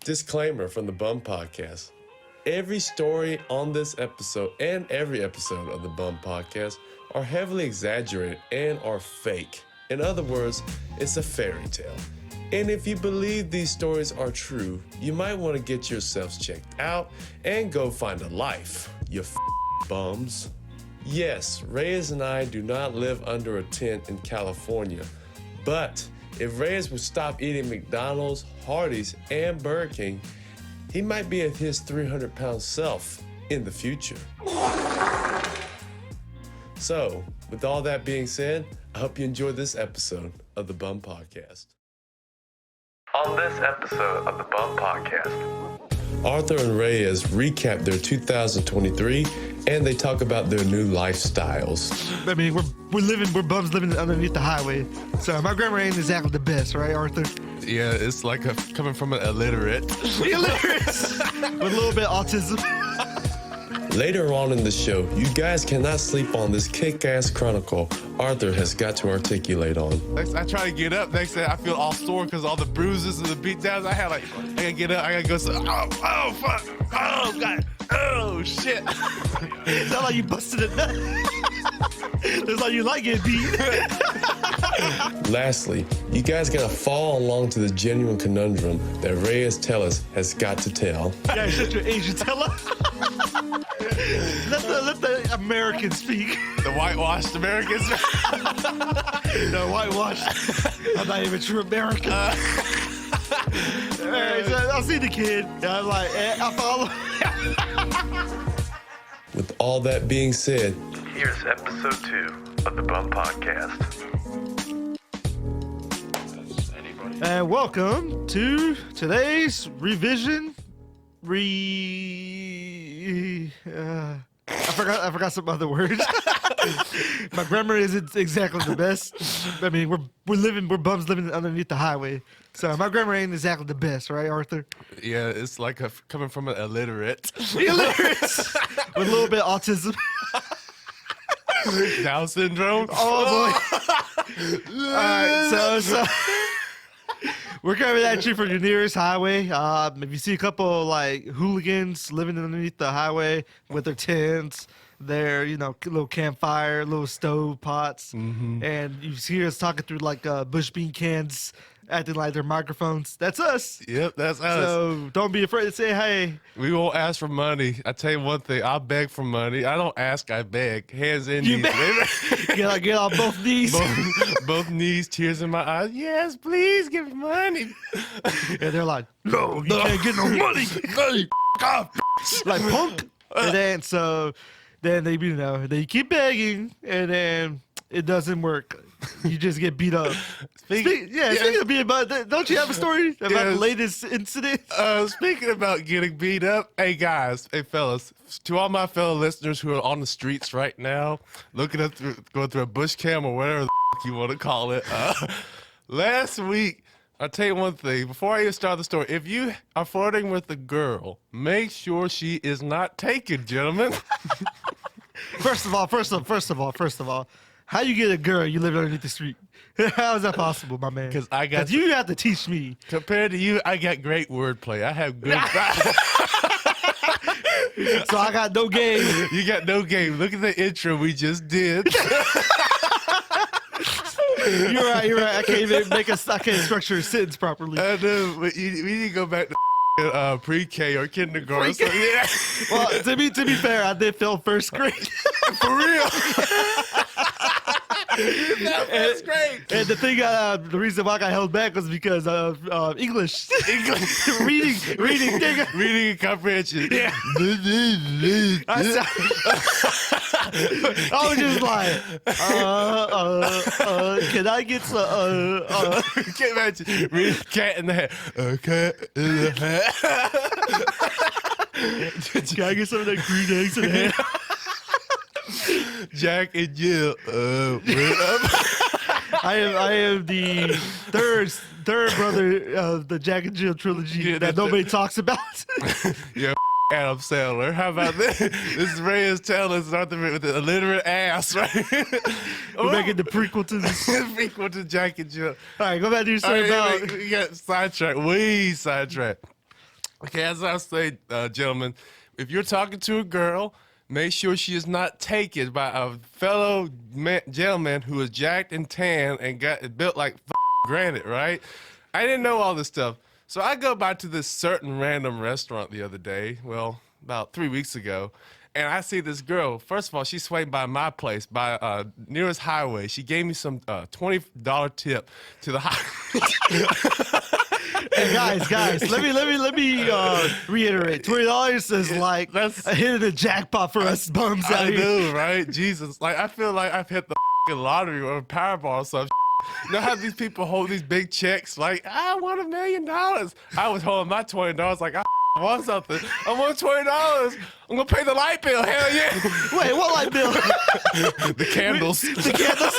Disclaimer from the Bum Podcast. Every story on this episode and every episode of the Bum Podcast are heavily exaggerated and are fake. In other words, it's a fairy tale. And if you believe these stories are true, you might want to get yourselves checked out and go find a life, you bums. Yes, Reyes and I do not live under a tent in California, but if Reyes would stop eating McDonald's, Hardee's, and Burger King, he might be at his 300-pound self in the future. So, with all that being said, I hope you enjoyed this episode of the Bum Podcast. On this episode of the Bum Podcast, Arthur and Reyes recap their 2023 and they talk about their new lifestyles. I mean, we're bums living underneath the highway. So my grammar ain't exactly the best, right, Arthur? Yeah, it's like coming from an illiterate. Illiterate! With a little bit of autism. Later on in the show, you guys cannot sleep on this kick-ass chronicle Arthur has got to articulate on. I try to get up. Next day, I feel all sore because all the bruises and the beatdowns I had. Like, I gotta get up. I gotta go. Oh, fuck. Oh, God. Oh, shit. It's not like you busted a nut. It's like you like getting beat. Lastly, you guys gotta follow along to the genuine conundrum that Reyes Tellis has got to tell. Yeah, shut your Asian teller. Let the Americans speak. The whitewashed Americans. No, whitewashed. I'm not even true American. All right, so I'll see the kid. I'm like, I follow. With all that being said, here's episode 2 of the Bum Podcast. And welcome to today's revision. I forgot some other words. My grammar isn't exactly the best. I mean, we're bums living underneath the highway. So my grammar ain't exactly the best, right, Arthur? Yeah, it's like coming from an illiterate. Illiterate! With a little bit of autism. Down syndrome. Oh boy. All right, so we're coming at you from your nearest highway. If you see a couple like hooligans living underneath the highway with their tents, their little campfire, little stove pots, and you see us talking through like bush bean cans, acting like they're microphones. That's us. Yep, that's us. So don't be afraid to say hey. We won't ask for money. I tell you one thing, I'll beg for money. I don't ask, I beg. Hands in knees. Get on both knees. both knees, tears in my eyes. Yes, please give me money. And they're like, no, you can't get no money. Like punk. And then they keep begging, and then it doesn't work. You just get beat up. Speaking of being beat, don't you have a story about the latest incident? Speaking about getting beat up, hey guys, hey fellas, to all my fellow listeners who are on the streets right now, going through a bush cam or whatever the you want to call it. Last week, I'll tell you one thing. Before I even start the story, if you are flirting with a girl, make sure she is not taken, gentlemen. First of all, how you get a girl you live underneath the street? How is that possible, my man? Because you have to teach me. Compared to you, I got great wordplay. I have good. So I got no game. You got no game. Look at the intro we just did. You're right. I can't even I can't structure a sentence properly. I know, but we need to go back to pre-K or kindergarten. So, yeah. Well, to be fair, I did fail first grade. For real. That's great. And the thing, the reason why I got held back was because of English. reading and comprehension. Yeah. I was just like, can I get some? Can't imagine reading cat in the hat. Cat in the hat. Can I get some of that green eggs in the hat? Jack and Jill. I am the third brother of the Jack and Jill trilogy that nobody talks about. Yeah, Adam Sandler. How about this? This is Reyes Tellis with the illiterate ass, right? We're making the prequel to this. Prequel to Jack and Jill. All right, go back to your story about. We got sidetracked. Way sidetracked. Okay, as I was saying, gentlemen, if you're talking to a girl, make sure she is not taken by a fellow gentleman who is jacked and tan and got built like granite, right? I didn't know all this stuff. So I go by to this certain random restaurant the other day, well, about 3 weeks ago, and I see this girl. First of all, she's swaying by my place, by nearest highway. She gave me some $20 tip to the highway. Hey guys, let me reiterate. $20 is like That's a hit of the jackpot for us bums out I here. do, right? Jesus, like I feel like I've hit the lottery or Powerball or something. You know how these people hold these big checks? Like, I want $1 million. I was holding my $20 like I want something. I want $20. I'm gonna pay the light bill. Hell yeah! Wait, what light bill? The candles. The candles.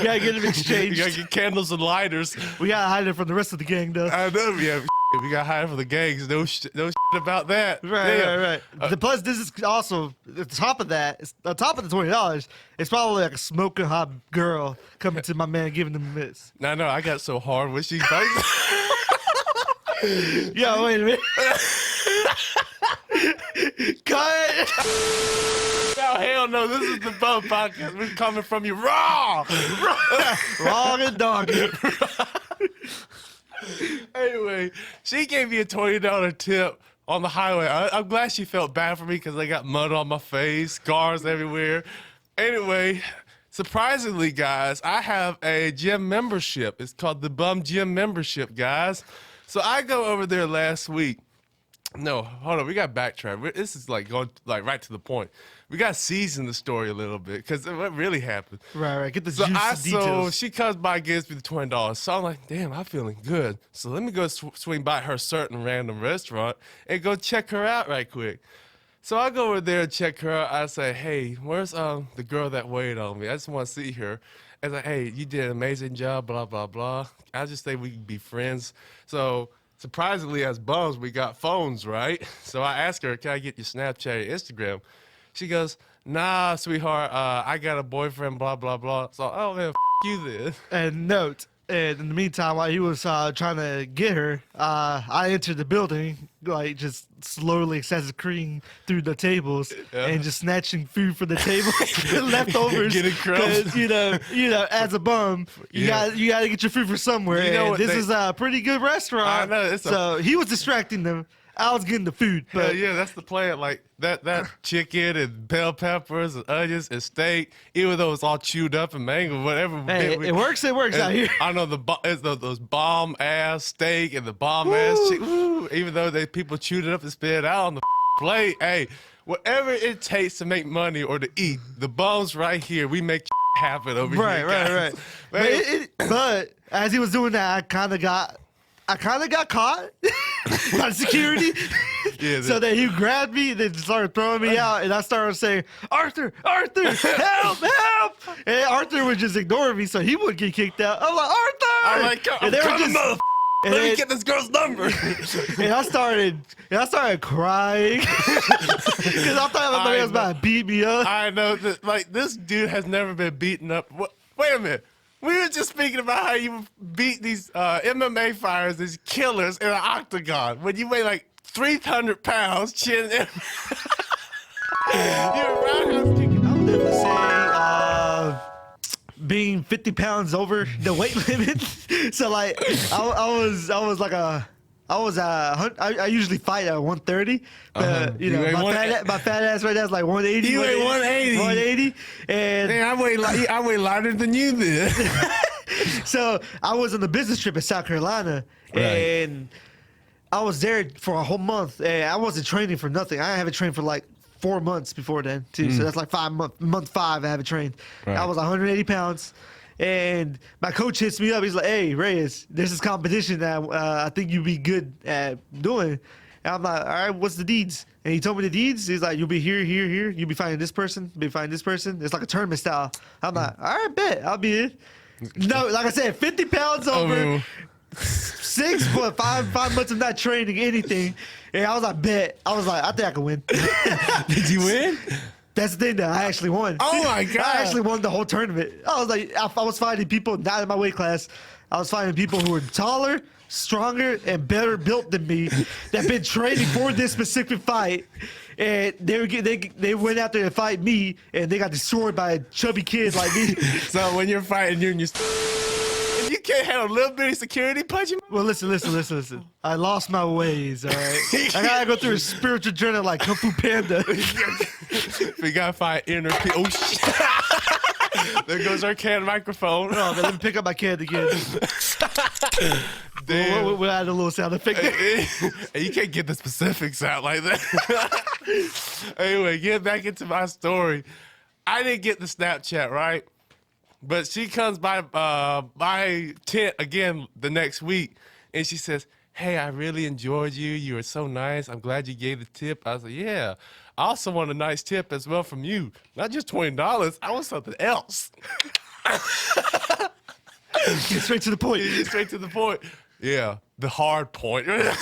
You gotta get them exchanged. You gotta get candles and lighters. We gotta hide it from the rest of the gang, though. I know, yeah. We got high for the gangs. No shit about that. Right. The plus, this is also at the top of that. It's on top of the $20. It's probably like a smoking hot girl coming to my man, giving him a miss. No, I got so hard when she like. Yo, wait a minute. Cut. No, hell no. This is the Bum Podcast. We're coming from you raw. Wrong and doggy. Anyway, she gave me a $20 tip on the highway. I'm glad she felt bad for me because I got mud on my face, scars everywhere. Anyway, surprisingly, guys, I have a gym membership. It's called the Bum Gym Membership, guys. So I go over there last week. No, hold on. We got backtrack. This is like going like right to the point. We got to season the story a little bit because what really happened. Right. Get the So juicy so details. she comes by, gives me the $20. So I'm like, damn, I'm feeling good. So let me go swing by her certain random restaurant and go check her out right quick. So I go over there and check her out. I say, hey, where's the girl that waited on me? I just want to see her. And like, hey, you did an amazing job, blah, blah, blah. I just think we can be friends. So surprisingly, as bums, we got phones, right? So I asked her, can I get your Snapchat or Instagram? She goes, nah, sweetheart, I got a boyfriend, blah, blah, blah. So, oh, man, you then. And note, and in the meantime, while he was trying to get her, I entered the building, like just slowly accessing through the tables and just snatching food from the table, leftovers. Getting crumbs. 'Cause, you know, as a bum, you got to get your food from somewhere. You know and what this they- is a pretty good restaurant. I know, so he was distracting them. I was getting the food, but Yeah, that's the plan. Like that chicken and bell peppers and onions and steak, even though it's all chewed up and mangled, whatever. hey, it works. It works out here. I know it's those bomb ass steak and the bomb ass chicken. Woo, even though people chewed it up and spit it out on the plate. Hey, whatever it takes to make money or to eat, the bums right here. We make happen over here. Right. Man, But as he was doing that, I kind of got caught by security. Yeah, So then he grabbed me, then started throwing me out, and I started saying, Arthur, help! And Arthur was just ignoring me, so he wouldn't get kicked out. I'm like, Arthur! I'm like, and they were coming, just, and let me then- get this girl's number. and I started crying because I thought everybody was about to beat me up. I know that, like, this dude has never been beaten up. Wait a minute. We were just speaking about how you beat these MMA fighters, these killers in an octagon when you weigh like 300 pounds, chin. You're a roundhouse kicking. I would definitely say being 50 pounds over the weight limit. So like I usually fight at 130, but you know You weigh my fat ass right now is like 180. You weigh 180. 180, and Man, I weigh lighter than you did. so I was on a business trip in South Carolina, and I was there for a whole month, and I wasn't training for nothing. I haven't trained for like 4 months before then, too. So that's like month 5 I haven't trained. Right. I was 180 pounds. And my coach hits me up. He's like, hey, Reyes, there's this competition that I think you'd be good at doing. And I'm like, all right, what's the deeds? And he told me the deeds. He's like, you'll be here. You'll be fighting this person. It's like a tournament style. I'm like, all right, bet. I'll be in. No, like I said, 50 pounds over, 6 foot, 5 months of not training anything. And I was like, bet. I was like, I think I can win. Did you win? That's the thing that I actually won. Oh my God. I actually won the whole tournament. I was like, I was fighting people not in my weight class. I was fighting people who were taller, stronger and better built than me that been training for this specific fight. And they went out there to fight me, and they got destroyed by a chubby kid like me. So when you're fighting, you can't have a little bitty security punching. Well, listen. I lost my ways, all right? I gotta go through a spiritual journey like Kung Fu Panda. We gotta find inner peace. Oh, shit. There goes our can microphone. Oh, man, let me pick up my can again. Damn. We'll add a little sound effect there. You can't get the specifics out like that. Anyway, get back into my story. I didn't get the Snapchat, right? But she comes by my tent again the next week, and she says, hey, I really enjoyed you. You were so nice. I'm glad you gave the tip. I was like, yeah. I also want a nice tip as well from you. Not just $20. I want something else. Get straight to the point. Get straight to the point. Yeah, the hard point. The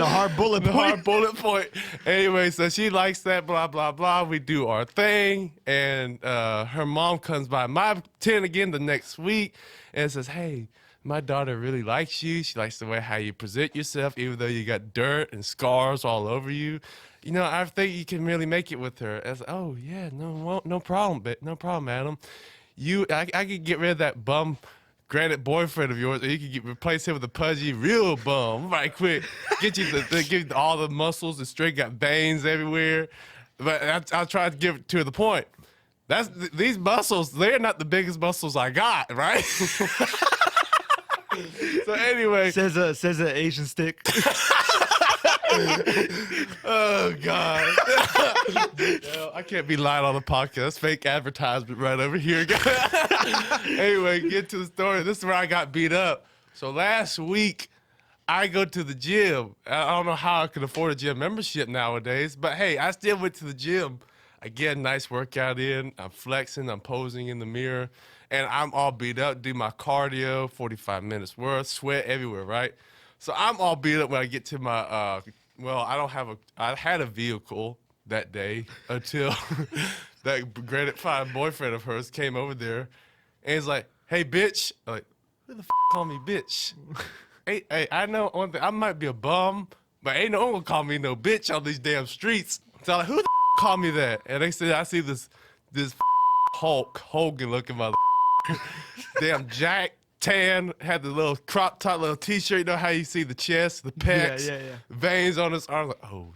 hard bullet point. The hard bullet point. Anyway, so she likes that, blah, blah, blah. We do our thing. And her mom comes by my tent again the next week and says, hey, my daughter really likes you. She likes the way how you present yourself, even though you got dirt and scars all over you. You know, I think you can really make it with her. I was like, oh, yeah, no problem, no problem, madam. I could get rid of that bum granite boyfriend of yours, or you could replace him with a pudgy real bum right quick. Get you give you all the muscles and straight got veins everywhere. But I'll try to give it to the point. These muscles, they're not the biggest muscles I got, right? So anyway, says an Asian stick. Oh God! I can't be lying on the podcast. That's fake advertisement right over here. Anyway, get to the story. This is where I got beat up. So last week, I go to the gym. I don't know how I could afford a gym membership nowadays, but hey, I still went to the gym. I get a nice workout in. I'm flexing. I'm posing in the mirror, and I'm all beat up. Do my cardio, 45 minutes worth, sweat everywhere, right? So I'm all beat up when I get to my. I had a vehicle that day until that granite fine boyfriend of hers came over there, and he's like, "Hey, bitch!" I'm like, who the call me bitch? Hey, I know one thing. I might be a bum, but ain't no one gonna call me no bitch on these damn streets. So I'm like, who the call me that? And they said, I see this Hulk Hogan looking mother, damn Jack. Tan, had the little crop top, little t-shirt. You know how you see the chest, the pecs, yeah. veins on his arms. Like, oh,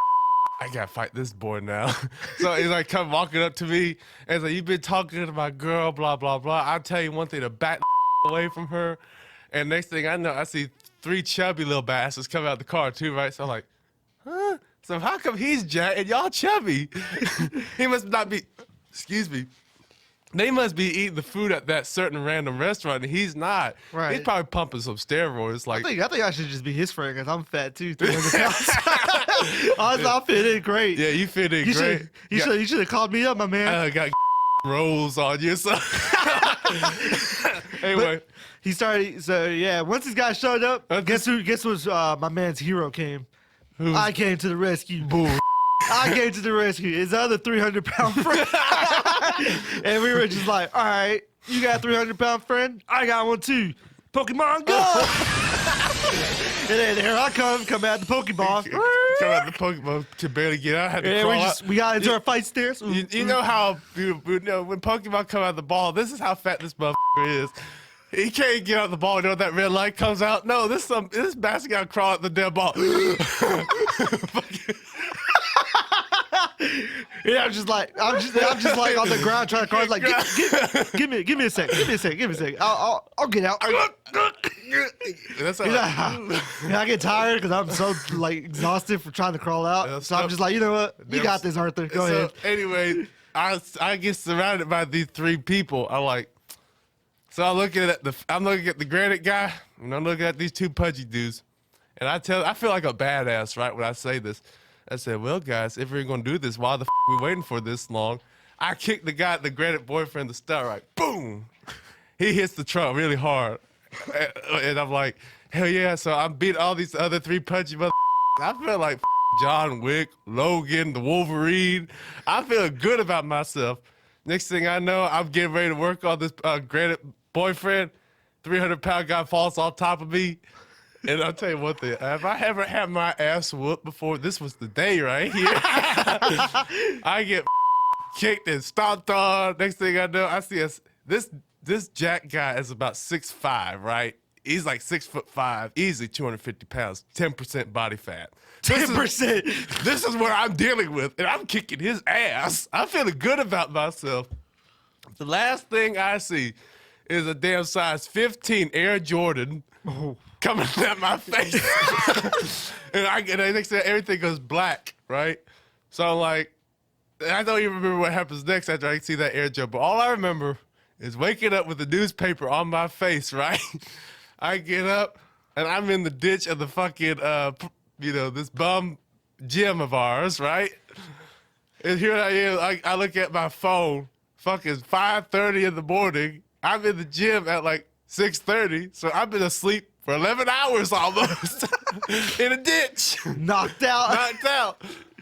I gotta fight this boy now. So he's like, come walking up to me and he's like, you've been talking to my girl, blah, blah, blah. I'll tell you one thing, to back away from her. And next thing I know, I see 3 chubby little bastards coming out the car too, right? So I'm like, huh? So how come he's Jack and y'all chubby? He must not be, excuse me. They must be eating the food at that certain random restaurant, and he's not. Right. He's probably pumping some steroids. Like, I think I should just be his friend because I'm fat too. 300 pounds. I fit in great. yeah, you fit in great. You should have called me up, my man. Got rolls on you. So. Anyway. But he started. So yeah, once this guy showed up, guess what? My man's hero came. I came to the rescue. Boo. I came to the rescue. His other 300-pound friend. And we were just like, all right, you got a 300-pound friend? I got one too. Pokemon Go! And then here I come out the Pokeball. Come out the Pokemon to barely get out. I had to crawl out. We got into our fight stairs. You know how when Pokemon come out of the ball, this is how fat this motherfucker is. He can't get out the ball. You know that red light comes out? No, this bastard got to crawl out the dead ball. Yeah, I'm just like on the ground trying to crawl. Like, give me a sec. I'll get out. That's how I get tired because I'm so like exhausted from trying to craall out. So I'm just like, you know what? You got this, Arthur. Go ahead. Anyway, I get surrounded by these 3 people. I'm looking at the granite guy, and I'm looking at these 2 pudgy dudes, and I feel like a badass, right, when I say this. I said, well, guys, if we're going to do this, why the we waiting for this long? I kicked the guy, the granite boyfriend, the star, right? Boom! He hits the truck really hard. And I'm like, hell yeah. So I beat all these other 3 pudgy mother. I feel like John Wick, Logan, the Wolverine. I feel good about myself. Next thing I know, I'm getting ready to work on this granite boyfriend. 300-pound guy falls on top of me. And I'll tell you one thing. If I ever had my ass whooped before, this was the day right here. I get kicked and stomped on. Next thing I know, I see this Jack guy is about 6'5", right? He's like 6'5", easily 250 pounds, 10% body fat. 10%. This is what I'm dealing with, and I'm kicking his ass. I'm feeling good about myself. The last thing I see is a damn size 15 Air Jordan coming at my face. and the next thing, everything goes black, right? So I'm like, I don't even remember what happens next after I see that Air Jordan. But all I remember is waking up with the newspaper on my face, right? I get up, and I'm in the ditch of the fucking, this bum gym of ours, right? And here I am, I look at my phone, fucking 5:30 in the morning. I'm in the gym at like 6:30, so I've been asleep for 11 hours almost in a ditch. Knocked out.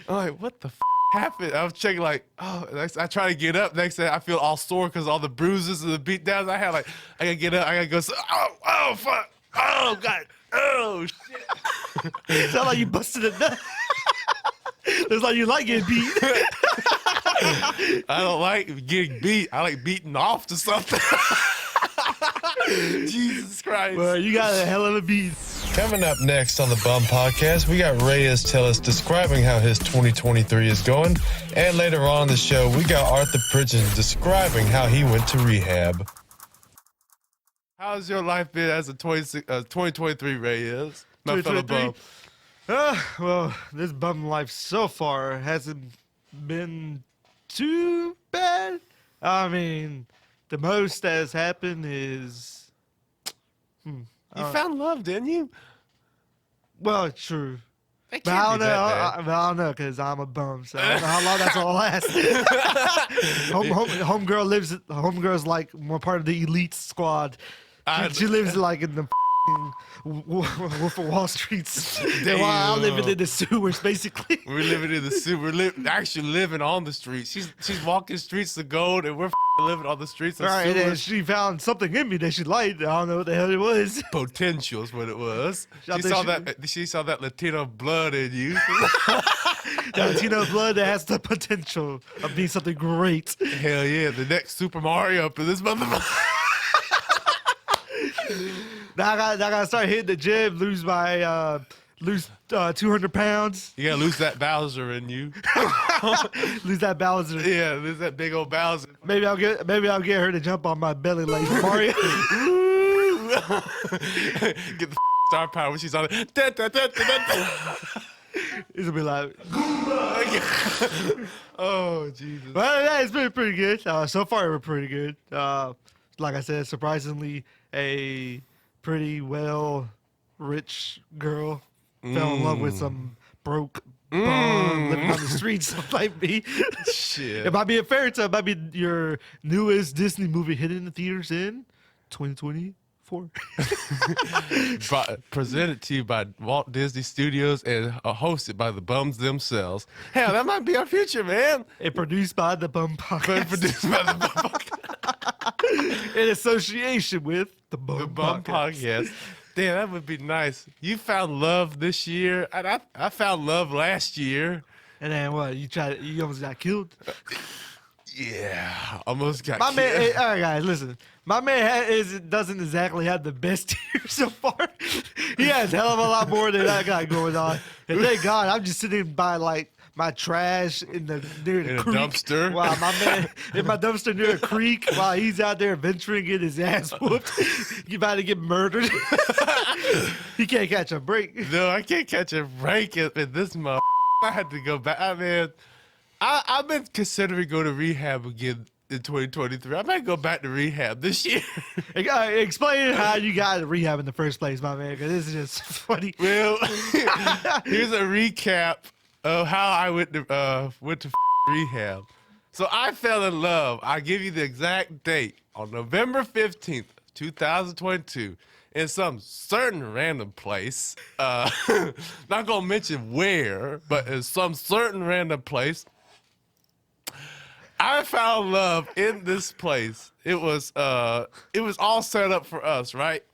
I'm like, what the happened? I was checking like, I try to get up. Next thing I feel all sore because all the bruises and the beat downs I had. Like, I gotta get up. I gotta go. Oh, fuck. Oh, God. Oh, shit. Sound like you busted a nut. It's like you like getting beat. I don't like getting beat. I like beating off to something. Jesus Christ. Well, you got a hell of a beat. Coming up next on the Bum Podcast, we got Reyes tell us describing how his 2023 is going. And later on in the show, we got Arthur Pridgeon describing how he went to rehab. How's your life been as a 2023 Reyes? My fellow bum. Well, this bum life so far hasn't been too bad. I mean, the most that has happened is... You found love, didn't you? Well, true. It But can't I don't be know. that bad. I don't know because I'm a bum, so I don't know how long that's gonna last. Homegirl's like one part of the elite squad. She lives like in the Wolf of Wall Streets. While I'm living in the sewers, basically. We're living in the suit. We're actually living on the streets. She's walking streets of gold, and we're living on the streets of Right, and then sewers. she found something in me that she liked. I don't know what the hell it was. Potential is what it was. I think She saw that Latino blood in you. The Latino blood that has the potential of being something great. Hell yeah, the next Super Mario up in this motherfucker. Now I gotta start hitting the gym, lose 200 pounds, You gotta lose that Bowser in you. lose that Bowser. Yeah, lose that big old Bowser. Maybe I'll get her to jump on my belly like Mario. Get the star power when she's on it. Da, da, da, da, da, da. It's gonna be like, Oh, Jesus. well, yeah, it's been pretty good. So far, we're pretty good. Like I said, surprisingly, a pretty rich girl fell in love with some broke bum living on the streets like me. Shit. It might be a fairy tale. It might be your newest Disney movie hidden in the theaters in 2024. Presented to you by Walt Disney Studios and hosted by the bums themselves. Hell, that might be our future, man. And produced by the Bum Podcast. Produced by the Bum In association with the Bum, Podcast. Damn, that would be nice. You found love this year, and I found love last year. And then what? You almost got killed? Yeah, almost got My killed. man, hey, all right, guys, listen. My man doesn't exactly have the best year so far. He has hell of a lot more than I got going on. And thank God, I'm just sitting by like my trash near the creek. Dumpster. Wow, my man in my dumpster near a creek while he's out there venturing, getting his ass whooped. You about to get murdered. He can't catch a break. No, I can't catch a break in this month. I had to go back. I mean, I've been considering going to rehab again in 2023. I might go back to rehab this year. Explain how you got to rehab in the first place, my man, because this is just funny. Well, here's a recap of how I went to rehab. So I fell in love. I'll give you the exact date. On November 15th, 2022, in some certain random place. Not gonna mention where, but in some certain random place. I found love in this place. It was all set up for us, right?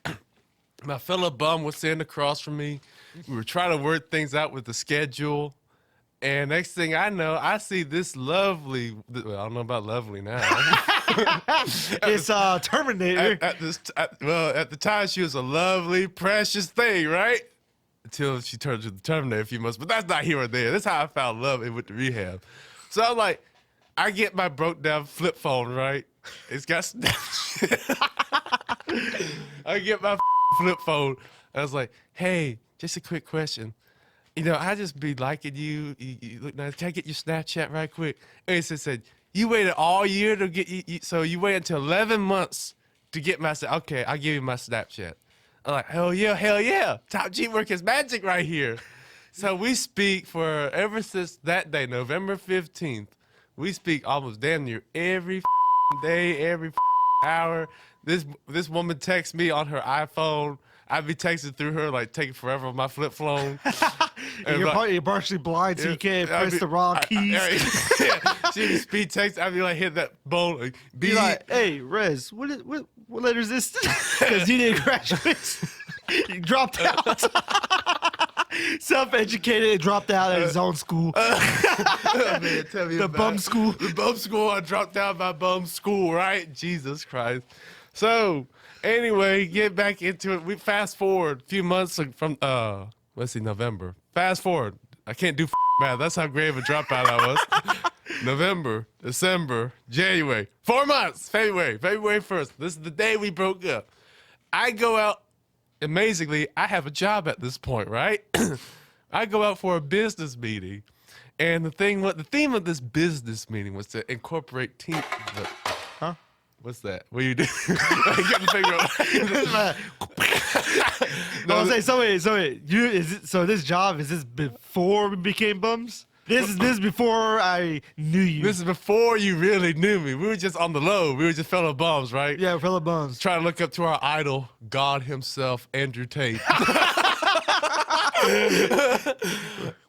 My fellow bum was sitting across from me. We were trying to work things out with the schedule. And next thing I know, I see this lovely, well, I don't know about lovely now. It's Terminator. At the time, she was a lovely, precious thing, right? Until she turned to the Terminator a few months. But that's not here or there. That's how I found love and went to rehab. So I'm like, I get my broke down flip phone, right? It's got Snapchat. I get my flip phone. I was like, hey, just a quick question. You know, I just be liking you. You look nice. Can I get your Snapchat right quick? And he said, you waited all year to get you. So you waited until 11 months to get my. Okay, I'll give you my Snapchat. I'm like, hell yeah. Top G work is magic right here. So we speak for ever since that day, November 15th. We speak almost damn near every day, every hour. This woman texts me on her iPhone. I'd be texting through her, like, taking forever on my flip phone. You're partially blind, so you can't press the wrong keys. Yeah. She'd be speed text. I'd be like, hit that bone. Like, be like, hey, Rez, what letter is this? Because you didn't graduate. You dropped out. Self-educated, dropped out at his own school. Man, tell me the about bum school. The bum school. I dropped out my bum school, right? Jesus Christ. So, anyway, get back into it. We fast forward a few months from, let's see, November. Fast forward. I can't do math. That's how great of a dropout I was. November, December, January. 4 months. February 1st. This is the day we broke up. I go out. Amazingly, I have a job at this point, right? I go out for a business meeting, and the theme of this business meeting was to incorporate team. Huh? What's that? What are you doing? I couldn't figure out. No, so this job, is this before we became bums? This is before I knew you. This is before you really knew me. We were just on the low. We were just fellow bums, right? Yeah, fellow bums. Trying to look up to our idol, God himself, Andrew Tate.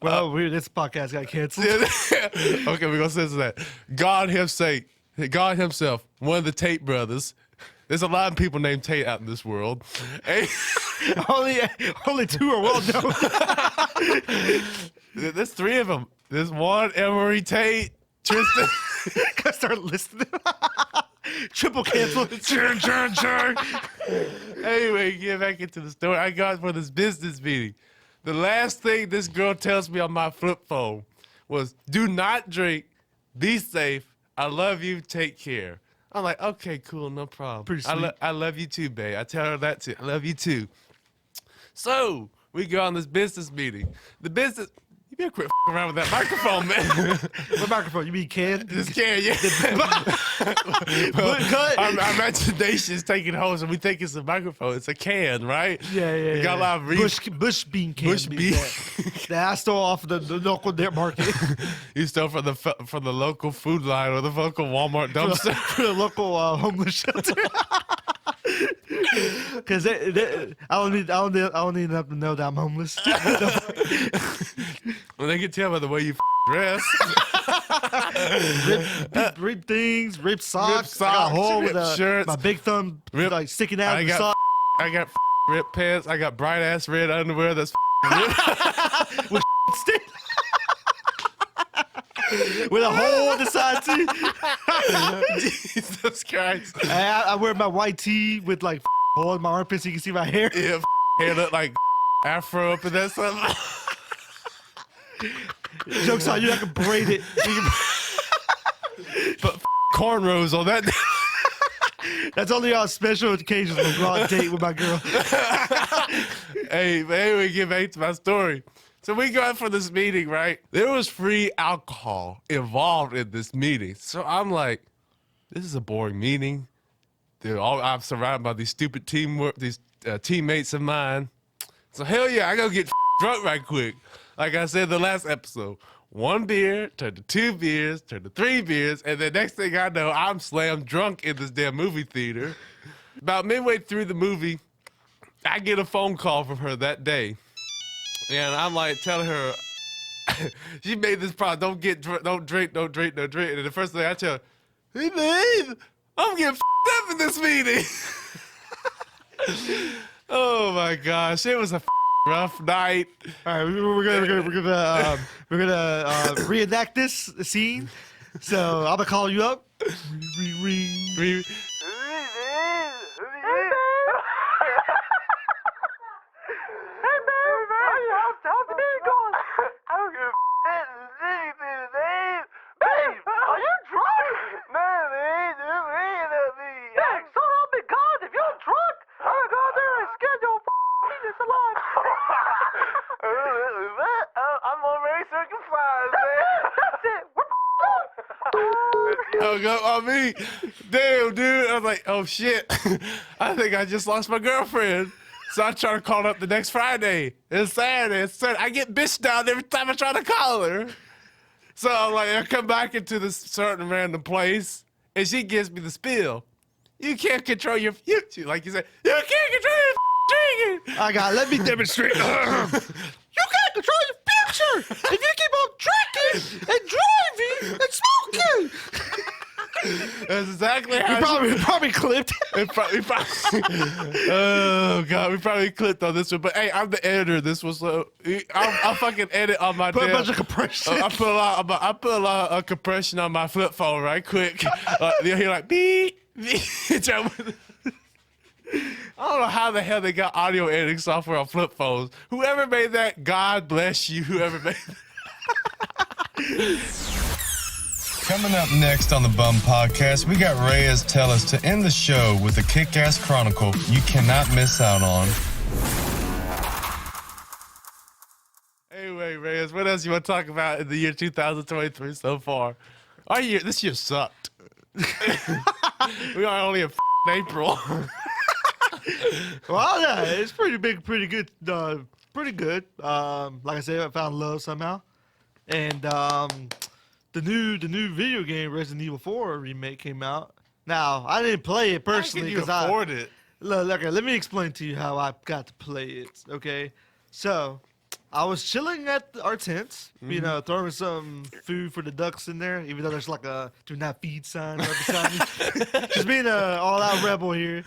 Well, this podcast got canceled. Okay, we're going to censor that. God himself, one of the Tate brothers. There's a lot of people named Tate out in this world. only two are well known. There's three of them. There's one, Emery Tate, Tristan. Gotta start listening. Triple cancel. Churn. Anyway, get back into the story. I got for this business meeting. The last thing this girl tells me on my flip phone was, do not drink, be safe, I love you, take care. I'm like, okay, cool, no problem. Pretty sweet. I love you too, babe. I tell her that too. I love you too. So we go on this business meeting. You better quit around with that microphone, man. What microphone? You mean can? This can, yeah. Our imagination is taking hold, so we think it's a microphone. It's a can, right? Yeah. You got a lot of bush bean can. Bush bean. That I stole off the local market. You stole from the local food line or the local Walmart dumpster. For the local homeless shelter. Because I don't need them to know that I'm homeless. Well, they can tell by the way you dress. Rip things, rip socks. I got a hole ripped with shirts, my big thumb like sticking out of the sock. I got ripped pants. I got bright ass red underwear that's ripped. With stick. With a hole in the side too. Jesus Christ. I wear my white tee with like hole in my armpit so you can see my hair. Yeah, hair look like afro up in that something. Joke's on you, I can braid it. But cornrows on that. That's only on special occasions when I go on a date with my girl. Hey, we get back to my story. So we go out for this meeting, right? There was free alcohol involved in this meeting. So I'm like, this is a boring meeting. I'm surrounded by these stupid teammates of mine. So hell yeah, I go get drunk right quick. Like I said in the last episode, 1 beer turned to 2 beers, turned to 3 beers, and the next thing I know, I'm slam drunk in this damn movie theater. About midway through the movie, I get a phone call from her that day. And I'm like telling her, she made this problem. Don't drink. And the first thing I tell her, hey, babe, I'm getting up in this meeting. Oh my gosh, it was a rough night. All right, we're gonna reenact this scene. So I'm gonna call you up. Re- How's the meeting going? I don't give a anything, babe. Babe, are you drunk? Man, man, you're ringing at me. Dang, so help me God, if you're drunk, I'm gonna go there and schedule penis alive. I'm already circumcised, man. That's it. hung up on me. Damn, dude. I was like, oh shit. I think I just lost my girlfriend. So I try to call her up the next Friday. It's Saturday. It's Saturday. I get bitched down every time I try to call her. So I'm like, I come back into this certain random place, and she gives me the spiel. You can't control your future. Like you said, you can't control your drinking. Let me demonstrate. You can't control your future if you keep on drinking and driving and smoking. That's exactly how Probably clipped. Oh god, we probably clipped on this one. But hey, I'm the editor of this one, so I'll fucking edit on my. Put a bunch of compression. I put a lot of compression on my flip phone right quick. You'll hear like beep beep. I don't know how the hell they got audio editing software on flip phones. Whoever made that, God bless you. Whoever made that. Coming up next on the Bum Podcast, we got Reyes tell us to end the show with a kick-ass chronicle you cannot miss out on. Anyway, Reyes, what else you want to talk about in the year 2023 so far? This year sucked. We are only in April. Well, yeah, it's pretty big, pretty good, pretty good. Like I said, I found love somehow, and the new video game Resident Evil 4 remake came out. Now I didn't play it personally because I afford it. Look, let me explain to you how I got to play it. Okay, so I was chilling at our tent, you know, throwing some food for the ducks in there, even though there's like a do not feed sign right beside me. Just being an all-out rebel here.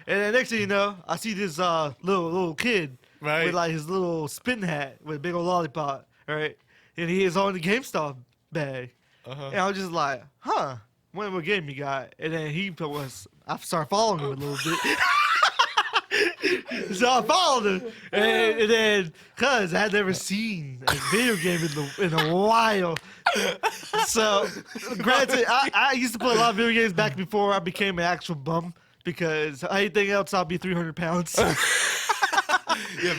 And then next thing you know, I see this little kid with like his little spin hat with a big old lollipop, right? And he is on the GameStop bag. And I was just like, huh, what game you got? And then I started following him a little bit. So I followed him. And then, cuz I had never seen a video game in a while. So, granted, I used to play a lot of video games back before I became an actual bum. Because anything else, I'll be 300 pounds. Yeah,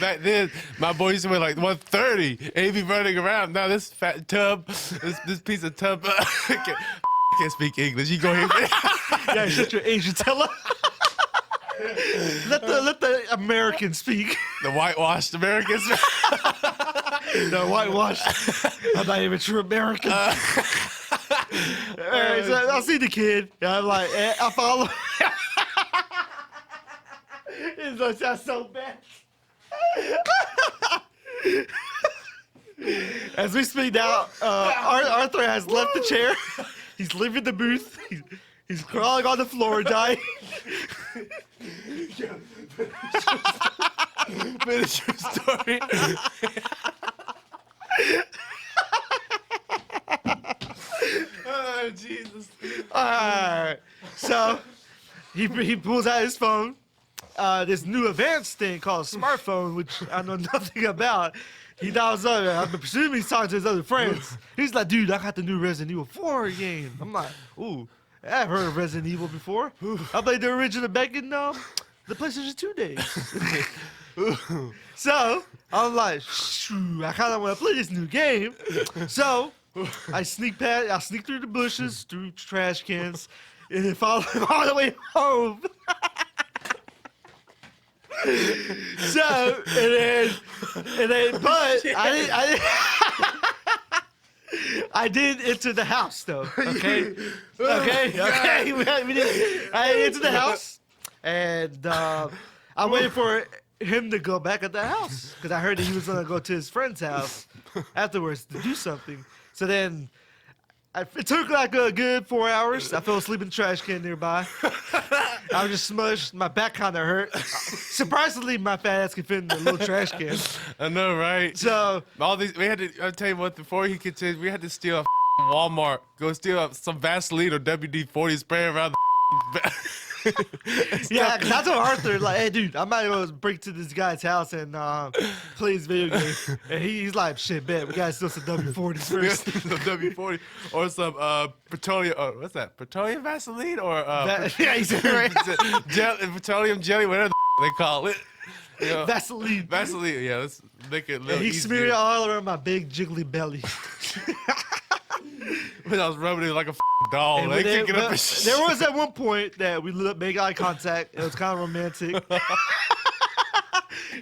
back then, my boy used to weigh like 130, and he'd be running around. Now this fat tub, this piece of tub, can't speak English. You go here. Yeah, shut your Asian teller. Let the Americans speak. The whitewashed Americans. The whitewashed. I'm not even true American. All right, so I see the kid. And I'm like, I follow. It's gonna sound so bad. As we speak now, Arthur has left the chair. He's leaving the booth. He's crawling on the floor, dying. Finish your story. Oh, Jesus. All right. So he pulls out his phone. This new advanced thing called a smartphone, which I know nothing about. He dials up. I'm presuming he's talking to his other friends. He's like, dude, I got the new Resident Evil 4 game. I'm like, ooh, I've heard of Resident Evil before. I played the original back in the PlayStation 2 days. So I'm like, shoo, I kind of want to play this new game. So I sneak through the bushes, through trash cans, and follow him all the way home. So and then, but I did enter the house though. Okay. We did. I entered the house, and I'm waiting for him to go back at the house because I heard that he was gonna go to his friend's house afterwards to do something. So then it took like a good 4 hours. I fell asleep in the trash can nearby. I was just smushed. My back kind of hurt. Surprisingly, my fat ass could fit in the little trash can. I know, right? So All these, we had to. I'll tell you what. Before he could change, we had to steal a Walmart. Go steal some Vaseline or WD-40, spray around the. yeah, cause I told Arthur like, "Hey, dude, I might as well break to this guy's house and play his video game." And he's like, "Shit, bet we gotta steal some W40s first." some WD-40 or some petroleum. What's that? Petroleum Vaseline or Yeah, he's right. petroleum jelly, whatever they call it. You know, Vaseline. Vaseline. Yeah, let's make it a little And he easier. smeared it all around my big jiggly belly. When I was rubbing it like a doll. And They when couldn't get up. there was at one point that we made eye contact. It was kind of romantic.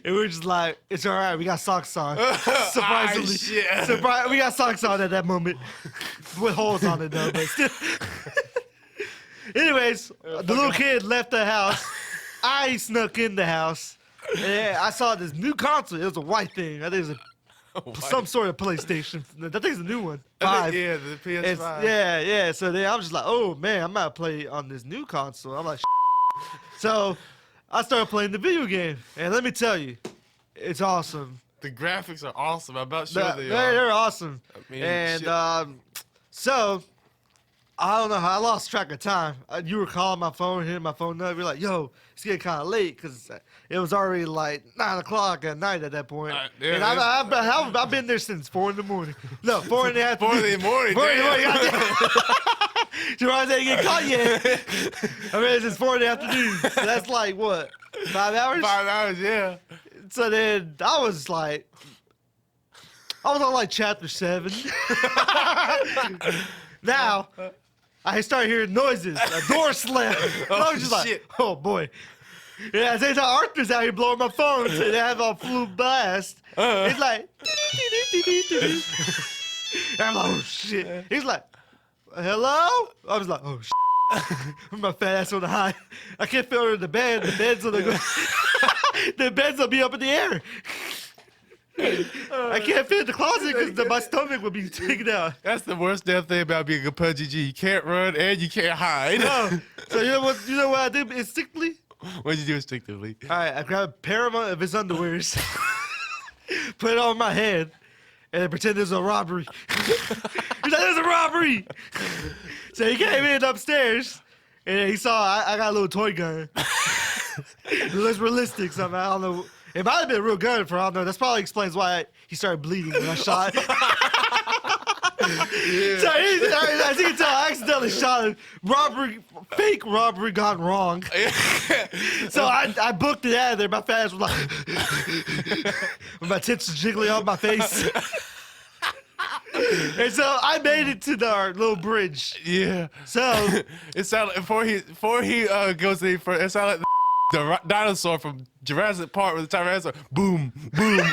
And we were just like, it's all right. We got socks on. Surprisingly. shit. We got socks on at that moment. With holes on it, though. But still. Anyways, the little kid left the house. I snuck in the house. And I saw this new console. It was a white thing. I think it was some sort of PlayStation. I think it's a new one. 5. Yeah, the PS5. Yeah. So then I was just like, oh man, I'm about to play on this new console. I'm like, so I started playing the video game, and let me tell you, it's awesome. The graphics are awesome. I'm about sure they are. They're awesome. I mean, And shit. so I don't know how I lost track of time. You were calling my phone, hitting my phone up. You're like, yo, it's getting kind of late because it was already like 9 o'clock at night at that point. Yeah, And I've been there since 4 in the morning. No, 4 in the 4 afternoon. in the morning. 4 in the morning. damn. Jerome didn't get caught yet. I mean, it's 4 in the afternoon. So that's like, what, 5 hours? 5 hours, yeah. So then I was on like chapter 7. Now, I started hearing noises, a door slam. I was just like, shit. oh boy. Yeah, at the same time, Arthur's out here blowing my phone, so they have on full blast. It's like, and I'm like, oh shit. He's like, hello? I was like, oh shit. My fat ass on the high. I can't fit under the bed. The bed's gonna go. The bed's gonna be up in the air. I can't fit in the closet because my stomach would be taken out. That's the worst damn thing about being a pudgy G. You can't run and you can't hide. No. So you know what I did instinctively? What did you do instinctively? All right, I grabbed a pair of his underwears, put it on my head, and then pretend there's a robbery. He's like, there's a robbery. So he came in upstairs, and he saw I got a little toy gun. It looks realistic somehow. I don't know. It might have been a real gun for all I know. That probably explains why he started bleeding when I shot. Yeah. So as you can tell, I accidentally shot him. Fake robbery gone wrong. So I booked it out of there. My fat ass was like, with my tits jiggling on my face. And so I made it to our little bridge. Yeah. So It sounded before he goes any further. It sounded like the dinosaur from Jurassic Park with the Tyrannosaurus. Boom, boom. and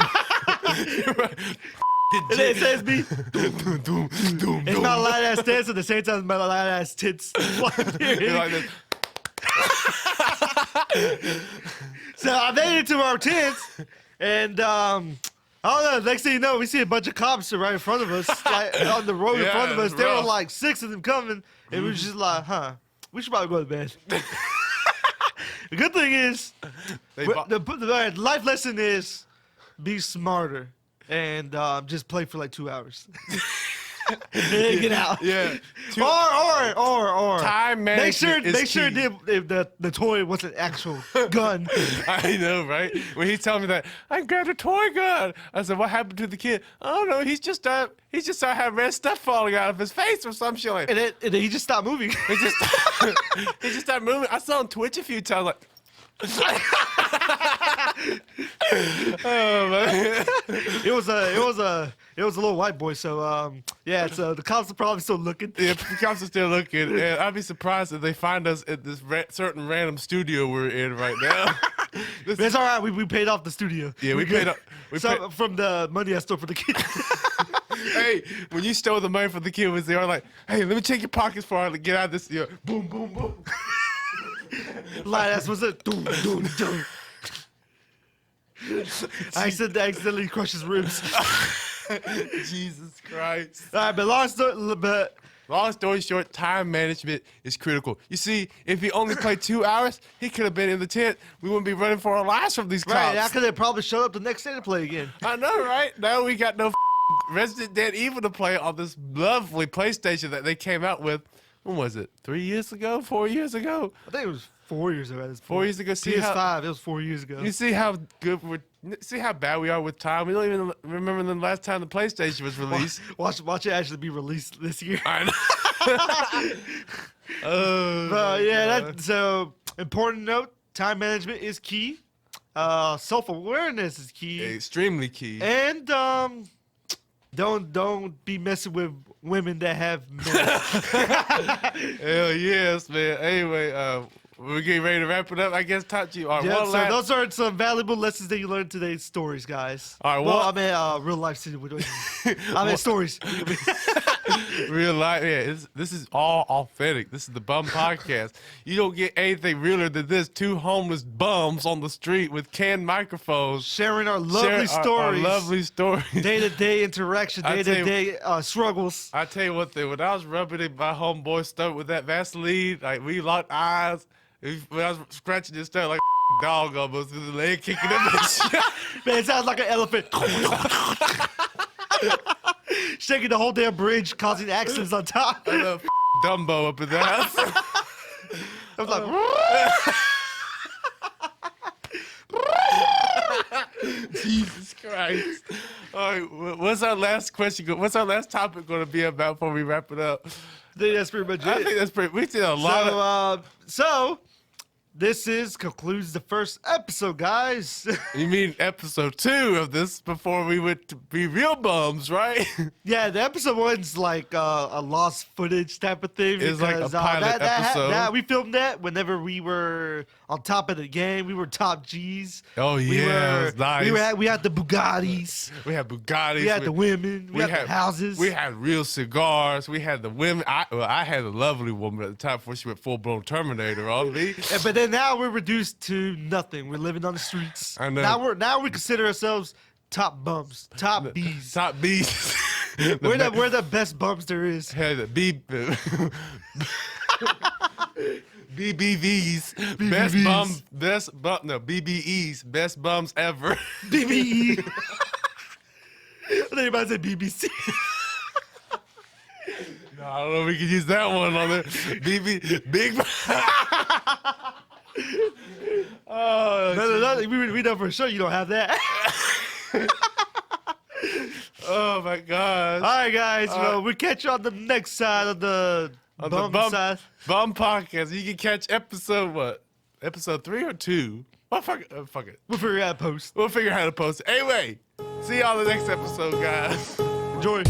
then it says me. It's my light ass tits at the same time as my light ass tits. You're like this. So I made it to our tents, and I don't know. Next thing you know, we see a bunch of cops right in front of us, like, on the road in Yeah, front of us. it's There were rough. like 6 of them coming, and we were just like, we should probably go to bed. The good thing is, They the life lesson is be smarter and just play for like 2 hours. And then get out. Yeah. Or Time make sure management is key. if the toy was an actual gun. I know, right? When he told me that, I grabbed a toy gun. I said, what happened to the kid? I don't know. He's just had red stuff falling out of his face or some shit like that. And then he just stopped moving. He just started moving. I saw him twitch a few times, like. Oh man! It was a little white boy. So yeah. So the cops are probably still looking. Yeah, the cops are still looking, and I'd be surprised if they find us at this certain random studio we're in right now. It's all right. We paid off the studio. Yeah, we We're paid good. up. From the money I stole for the kid. Hey, when you stole the money from the kid, was they were like, "Hey, let me check your pockets for I get out of this." Yeah, boom, boom, boom. Like that's what's it. Doom, doom, doom. I accidentally crushed his ribs. Jesus Christ. All right, but Long story short, time management is critical. You see, if he only played 2 hours, he could have been in the tent. We wouldn't be running for our lives from these right, I cops. could have probably showed up the next day to play again. I know, right? Now we got no Resident Dead Evil to play on this lovely PlayStation that they came out with. When was it? 3 years ago? 4 years ago? I think it was 4 years ago. At this point. 4 years ago. See PS5. It was 4 years ago. You see how good see how bad we are with time. We don't even remember the last time the PlayStation was released. Watch it actually be released this year. I know. But yeah, so important note: time management is key. Self-awareness is key, Extremely key. and don't be messing with women that have men. Hell yes, man. Anyway, we're getting ready to wrap it up. I guess Tachi. All right, Yeah, one so last. those are some valuable lessons that you learned today's stories, guys. All right, well, well- I mean, real life situations. I mean, stories. Real life, yeah. This is all authentic. This is the Bum Podcast. You don't get anything realer than this. Two homeless bums on the street with canned microphones. Sharing our lovely Share stories. Our lovely stories. Day-to-day interaction, I tell you- day-to-day struggles. I tell you what, when I was rubbing in my homeboy's stomach with that Vaseline, like we locked eyes. When I was scratching his stomach like a dog almost with his leg kicking him and shit. Man, it sounds like an elephant. Shaking the whole damn bridge, causing accidents on top. I love Dumbo up in the house. I was like, Jesus Christ. All right, what's our last question? What's our last topic going to be about before we wrap it up? I think that's pretty much I it. think that's pretty. We did a lot of. So this concludes the first episode, guys. You mean episode 2 of this before we went to be real bums, right? Yeah, the episode one's like a lost footage type of thing. It's like a because, pilot episode. We filmed that whenever we were on top of the game. We were top G's. Oh, yeah, it was nice. We had the Bugattis. We had Bugattis. We had the women. We had the houses. We had real cigars. We had the women. I had a lovely woman at the time before she went full blown Terminator on me. But then now we're reduced to nothing. We're living on the streets. I know. Now we consider ourselves top bums, top Bs. Top B's. We're the best bums there is. Had the BBVs, BBEs, best bums ever. BBE. I thought you about to say BBC. No, I don't know if we can use that one on there. Big. Oh, No, we know for sure you don't have that. oh my gosh. All right, guys. Well, we'll catch you on the next side of the bum side. Bum Podcast. You can catch episode what? Episode 3 or 2? Well, fuck it. We'll figure out how to post. We'll figure out how to post it. Anyway, see y'all in the next episode, guys. Enjoy.